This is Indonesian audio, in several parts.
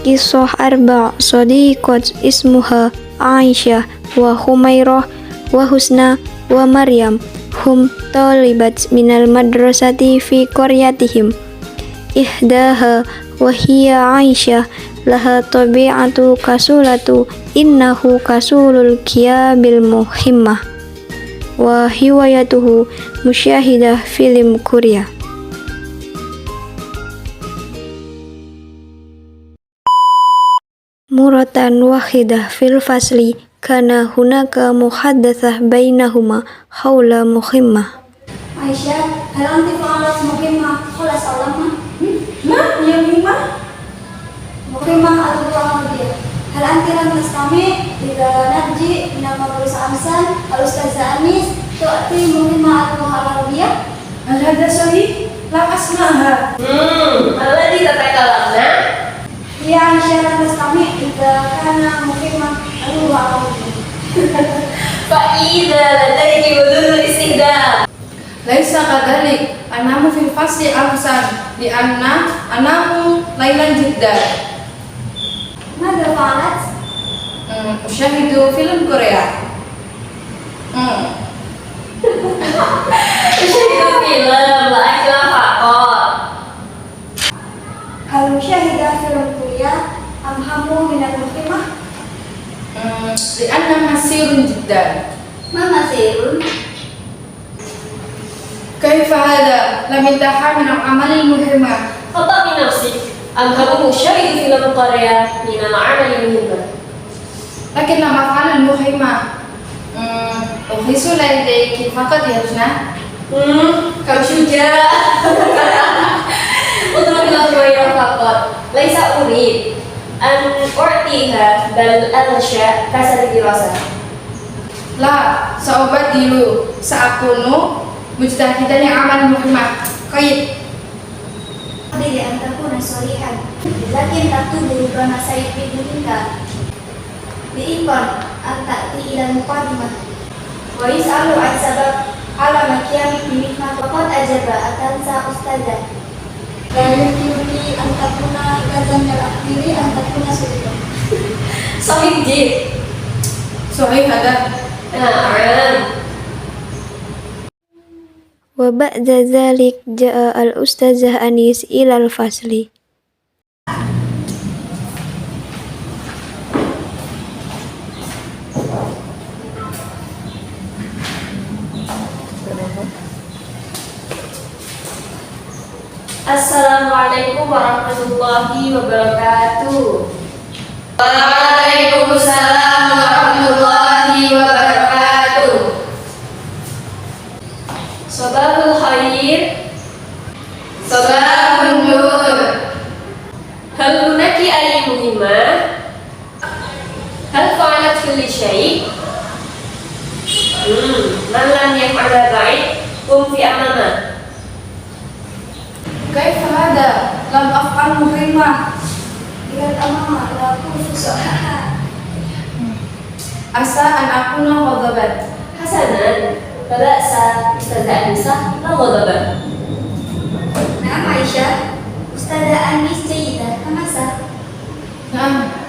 Kisah arba' sadiqat ismuha Aisyah wa Humairah wa Husna wa Maryam hum talibat minal madrasati fi qaryatihim ihdaha wa hiya Aisyah laha tabi'atu kasulatu innahu kasulul kiyabil muhimmah wa hiwayatuhu musyahidah film Korea. Muratan wahidah fil fasli kana hunaka muhaddatsah bainahuma haula muhimmah. Aisyah, hal anti fa'alat muhimmah khala salama? Ma, yang lima? Muhimmah al-Qur'aniyah. Hal anti lam tastami idza narji min al-madrasah amsan al-ustazah Anis tu'ti muhimmah al-Qur'aniyah? Hal hadha sahih? Lam asma'ha. Alladhi tatakalamna? Ya Aisyah lam tastami idza kana muhimmah al-Qur'aniyah. Fa'idha ladayki wududul istihdam. Laisa kadhalik, anamu fil fasli amsan di anamu lailan jiddan. Mada fa'alat? Usyahidu film Korea. Usyahidu film la akila faqat. Hal musyahidah film Korea am hamu min al-muhimmah? Di masirun jiddan. Ma masirun? Kaifa hada lam intaha min al-amalil muhimmah. Khata' min nafsik. Am kamu musyahidu film Korea min al-amali muhimmah. Lakin lam af'al al-muhimmah. Uhisu ladayki faqat ya Husna. Kamu syuja'. Utruk al-khayra faqat. Laisa urid an u'tiha bal al-sya' kasar dirasa. La, sa'ubadilu sa'akunu mujtahidan yang amal muhimmah. Qaid. Dari antakuna sholihan. Lakin tatu berubah saya bidulika. Diikon anta'ti ila muqaddimah. Wa yis'alu an sabab ala makyami bimikmah. Waqad ajaba atansa ustazah. La yukirli antakuna gazan al-akhiri antakuna sholihan. Sahih jid. Sahih hada. Na'am. Wa ba'da dzalik ja'a al-ustazah Anis ila al-fasli. Assalamualaikum warahmatullahi wabarakatuh. Waalaikumsalam warahmatullahi wabarakatuh. Sabahul khair. Sabahun nur. Hal hunaki ayat muhimmah? Hal fa'alat kulli syai'? Man lam yaf'ala ba'id fi amama. Kaifa hada lam af'al muhimmah. Lihat amama la kufusaha. Asa an akuna ghadaban. Hasanan. Faba'sa Ustazah Anisa la ghadaban. Nah Aisyah, Ustazah Anis jayidah kamasa. Naam.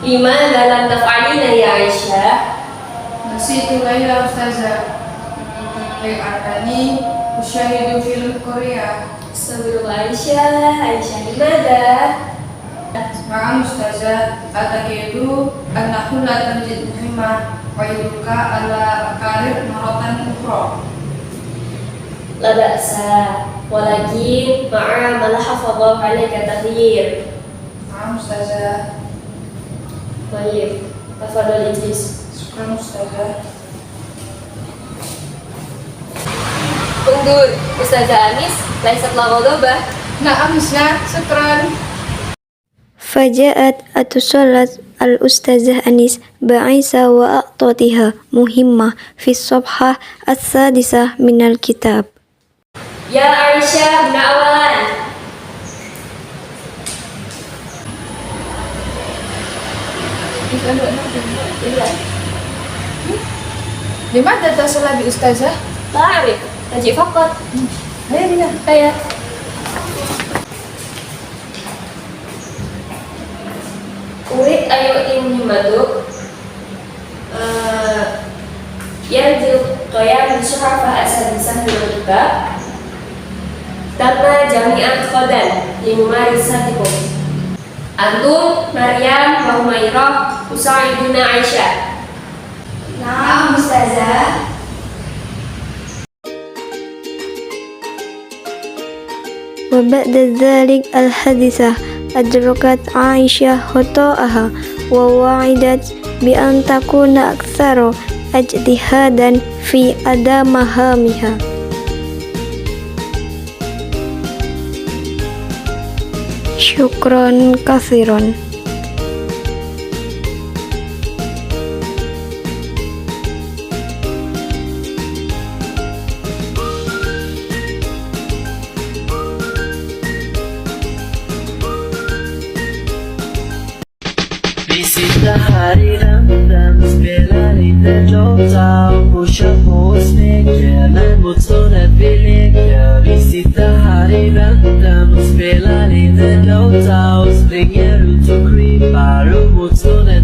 Lima dalam taf'alina ya Aisyah. Nasitu Laila Ustazah. Li'atani usyahidu film Korea. Astagfirullah Aisyah limada? Ma'am Ustazah, atakidu annahu la tanjid muhimmah wa yuduka ala karir maratan ukhra. La ba'sa walakin ma'a ma la hafadha 'alaika taghyir. Ma'am Ustazah. Baik, tafadhal ijlis. Syukran Ustazah. Undur, Ustazah Anis laisat la ghadabah. Na'am Husna, syukran. Faja'at atusallat al-ustazah Anis ba'isa wa a'tatiha muhimmah fi sabhah as-sadisah minal kitab. Ya Aisyah bin awalan. لماذا تصل بأستاذة؟ لا أعرف، أجي فقط. هيا بنا. هيا. أريد أن يؤتي مهمته يرجي القيام بشرفة السادسة من الكتاب. تم جميعا غدا لممارستكم. أنتم مريم وهميرة تساعدون عائشة. نعم أستاذة. وبعد ذلك الحادثة أدركت عائشة خطأها ووعدت بأن تكون أكثر اجتهادا في أداء مهامها. شكرا كثيرا. Visita hari dan spela lite jota Pusha snygga mot solen vi leker Vi sitter här i väntan och spelar lite jota Och springer ut och creepar upp mot solen